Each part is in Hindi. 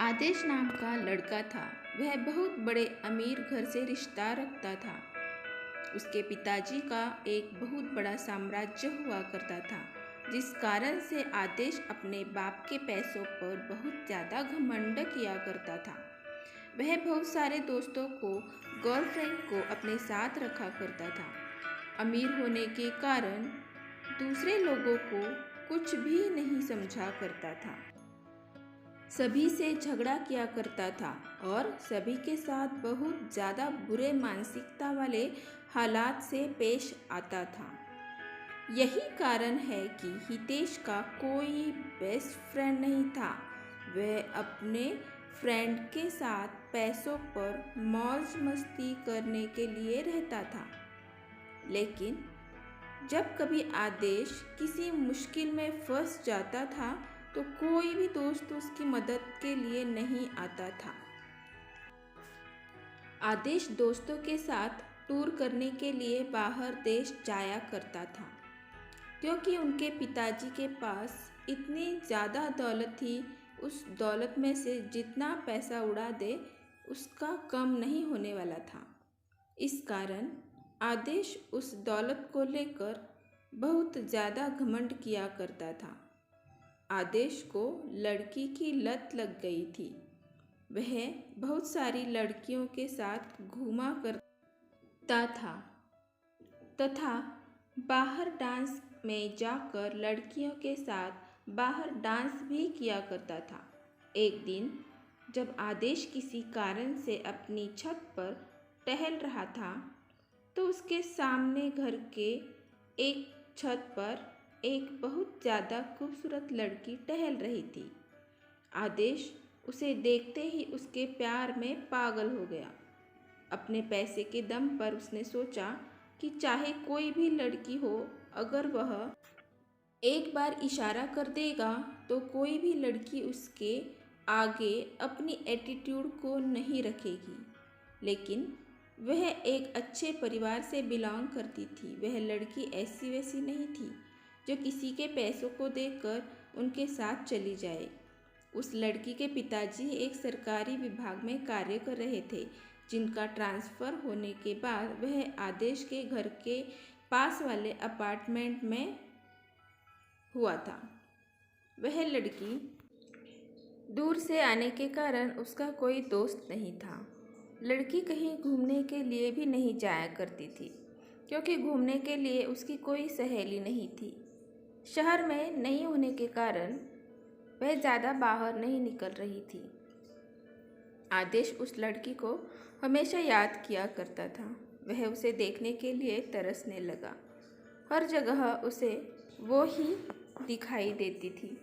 आदेश नाम का लड़का था। वह बहुत बड़े अमीर घर से रिश्ता रखता था। उसके पिताजी का एक बहुत बड़ा साम्राज्य हुआ करता था, जिस कारण से आदेश अपने बाप के पैसों पर बहुत ज़्यादा घमंड किया करता था। वह बहुत सारे दोस्तों को, गर्लफ्रेंड को अपने साथ रखा करता था। अमीर होने के कारण दूसरे लोगों को कुछ भी नहीं समझा करता था। सभी से झगड़ा किया करता था और सभी के साथ बहुत ज़्यादा बुरे मानसिकता वाले हालात से पेश आता था। यही कारण है कि हितेश का कोई बेस्ट फ्रेंड नहीं था। वह अपने फ्रेंड के साथ पैसों पर मौज मस्ती करने के लिए रहता था। लेकिन जब कभी आदेश किसी मुश्किल में फंस जाता था तो कोई भी दोस्त उसकी मदद के लिए नहीं आता था। आदेश दोस्तों के साथ टूर करने के लिए बाहर देश जाया करता था, क्योंकि उनके पिताजी के पास इतनी ज़्यादा दौलत थी। उस दौलत में से जितना पैसा उड़ा दे उसका कम नहीं होने वाला था। इस कारण आदेश उस दौलत को लेकर बहुत ज़्यादा घमंड किया करता था। आदेश को लड़की की लत लग गई थी। वह बहुत सारी लड़कियों के साथ घूमा करता था तथा बाहर डांस में जाकर लड़कियों के साथ बाहर डांस भी किया करता था। एक दिन जब आदेश किसी कारण से अपनी छत पर टहल रहा था तो उसके सामने घर के एक छत पर एक बहुत ज़्यादा खूबसूरत लड़की टहल रही थी। आदेश उसे देखते ही उसके प्यार में पागल हो गया। अपने पैसे के दम पर उसने सोचा कि चाहे कोई भी लड़की हो, अगर वह एक बार इशारा कर देगा तो कोई भी लड़की उसके आगे अपनी एटीट्यूड को नहीं रखेगी। लेकिन वह एक अच्छे परिवार से बिलोंग करती थी। वह लड़की ऐसी वैसी नहीं थी जो किसी के पैसों को देखकर उनके साथ चली जाए। उस लड़की के पिताजी एक सरकारी विभाग में कार्य कर रहे थे, जिनका ट्रांसफ़र होने के बाद वह आदेश के घर के पास वाले अपार्टमेंट में हुआ था। वह लड़की दूर से आने के कारण उसका कोई दोस्त नहीं था। लड़की कहीं घूमने के लिए भी नहीं जाया करती थी, क्योंकि घूमने के लिए उसकी कोई सहेली नहीं थी। शहर में नहीं होने के कारण वह ज़्यादा बाहर नहीं निकल रही थी। आदेश उस लड़की को हमेशा याद किया करता था। वह उसे देखने के लिए तरसने लगा। हर जगह उसे वो ही दिखाई देती थी।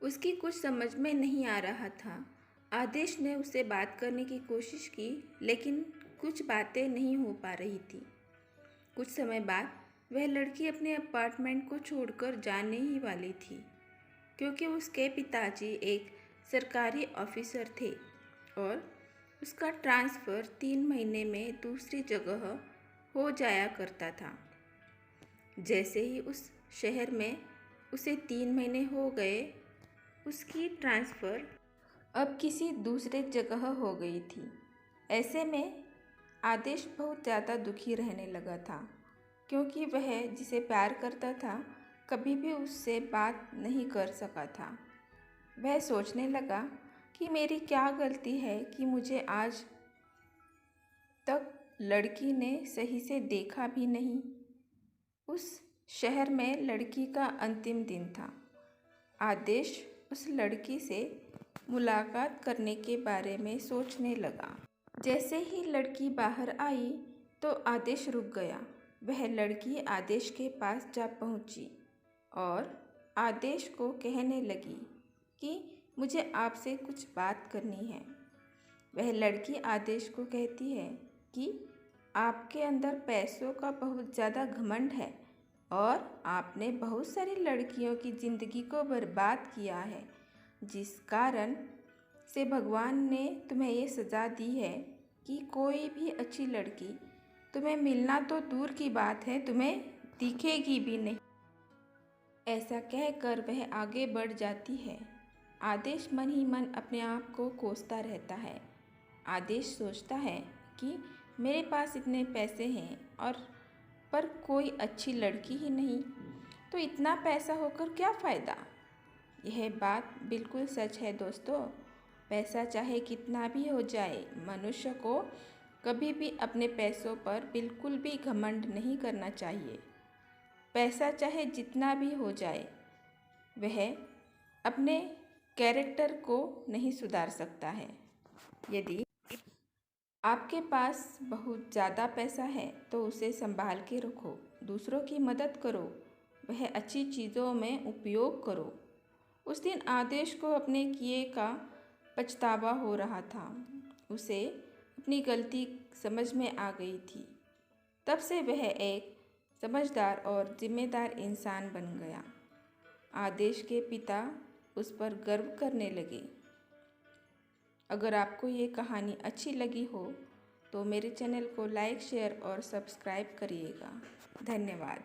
उसकी कुछ समझ में नहीं आ रहा था। आदेश ने उससे बात करने की कोशिश की, लेकिन कुछ बातें नहीं हो पा रही थी। कुछ समय बाद वह लड़की अपने अपार्टमेंट को छोड़कर जाने ही वाली थी, क्योंकि उसके पिताजी एक सरकारी ऑफिसर थे और उसका ट्रांसफ़र 3 महीने में दूसरी जगह हो जाया करता था। जैसे ही उस शहर में उसे 3 महीने हो गए, उसकी ट्रांसफ़र अब किसी दूसरे जगह हो गई थी। ऐसे में आदेश बहुत ज़्यादा दुखी रहने लगा था, क्योंकि वह जिसे प्यार करता था कभी भी उससे बात नहीं कर सका था। वह सोचने लगा कि मेरी क्या गलती है कि मुझे आज तक लड़की ने सही से देखा भी नहीं। उस शहर में लड़की का अंतिम दिन था। आदेश उस लड़की से मुलाकात करने के बारे में सोचने लगा। जैसे ही लड़की बाहर आई तो आदेश रुक गया। वह लड़की आदेश के पास जा पहुंची और आदेश को कहने लगी कि मुझे आपसे कुछ बात करनी है। वह लड़की आदेश को कहती है कि आपके अंदर पैसों का बहुत ज़्यादा घमंड है और आपने बहुत सारी लड़कियों की ज़िंदगी को बर्बाद किया है, जिस कारण से भगवान ने तुम्हें ये सज़ा दी है कि कोई भी अच्छी लड़की तुम्हें मिलना तो दूर की बात है, तुम्हें दिखेगी भी नहीं। ऐसा कहकर वह आगे बढ़ जाती है। आदेश मन ही मन अपने आप को कोसता रहता है। आदेश सोचता है कि मेरे पास इतने पैसे हैं और पर कोई अच्छी लड़की ही नहीं, तो इतना पैसा होकर क्या फ़ायदा। यह बात बिल्कुल सच है दोस्तों। पैसा चाहे कितना भी हो जाए, मनुष्य को कभी भी अपने पैसों पर बिल्कुल भी घमंड नहीं करना चाहिए। पैसा चाहे जितना भी हो जाए, वह अपने कैरेक्टर को नहीं सुधार सकता है। यदि आपके पास बहुत ज़्यादा पैसा है तो उसे संभाल के रखो, दूसरों की मदद करो, वह अच्छी चीज़ों में उपयोग करो। उस दिन आदेश को अपने किए का पछतावा हो रहा था। उसे अपनी गलती समझ में आ गई थी। तब से वह एक समझदार और जिम्मेदार इंसान बन गया। आदेश के पिता उस पर गर्व करने लगे। अगर आपको ये कहानी अच्छी लगी हो तो मेरे चैनल को लाइक, शेयर और सब्सक्राइब करिएगा। धन्यवाद।